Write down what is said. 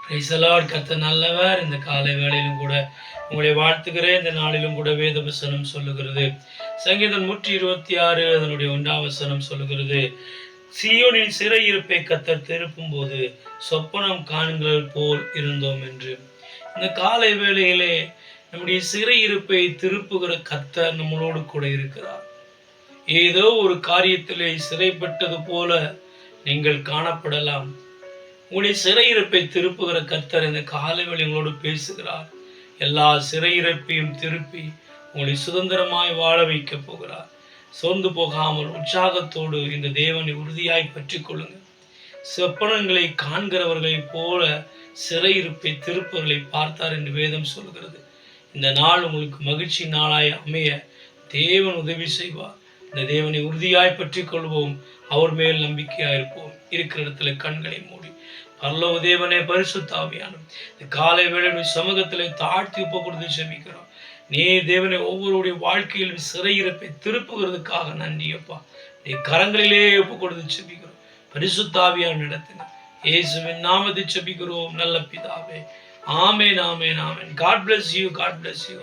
Praise the Lord. கர்த்தர் நல்லவர். இந்த காலை வேளையிலும் கூட உங்களை வாழ்த்துகிறேன். இந்த நாளிலும் கூட வேத வசனம் சொல்லுகிறது. சங்கீதம் 126 அதனுடைய 1ஆம் வசனம் சொல்லுகிறது, சீயோனின் சிறையிருப்பை கர்த்தர் திருப்பும் போது சொப்பனம் காண்கிறது போல் இருந்தோம் என்று. இந்த காலை வேளையிலே நம்முடைய சிறையிருப்பை திருப்புகிற கர்த்தர் நம்மளோடு கூட இருக்கிறார். ஏதோ ஒரு காரியத்திலே சிறைப்பட்டது போல நீங்கள் காணப்படலாம். உங்களுடைய சிறையிருப்பை திருப்புகிற கர்த்தர் இந்த காலை வேளை உங்களோடு பேசுகிறார். எல்லா சிறையிருப்பையும் திருப்பி உங்களை சுதந்திரமாய் வாழ வைக்க போகிறார். சோர்ந்து போகாமல் உற்சாகத்தோடு இந்த தேவனை உறுதியாய் பற்றி கொள்ளுங்கள். சொப்பனங்களை காண்கிறவர்களைப் போல சிறையிருப்பை திருப்புகளை பார்த்தார் என்று வேதம் சொல்கிறது. இந்த நாள் உங்களுக்கு மகிழ்ச்சி நாளாய் அமைய தேவன் உதவி செய்வார். இந்த தேவனை உறுதியாய் பற்றி கொள்வோம். அவர் மேல் நம்பிக்கையாயிருப்போம். இருக்கிற இடத்துல கண்களை மூடி பரலோக தேவனே, பரிசுத்த ஆவியானவர், இந்த காலை வேளை சமூகத்திலே தாழ்த்தி ஒப்பு கொடுத்து ஜெபிக்கிறோம். நீ தேவனை ஒவ்வொருடைய வாழ்க்கையிலும் சிறையிருப்பை திருப்புகிறதுக்காக நன்றியப்பா. நீ கரங்களிலே ஒப்பு கொடுத்து ஜெபிக்கிறோம். பரிசுத்த ஆவியான இடத்துல இயேசுவின் நாமத்தை ஜெபிக்கிறோம் நல்ல பிதாவே. ஆமென், ஆமென், ஆமென். God bless you. God bless you.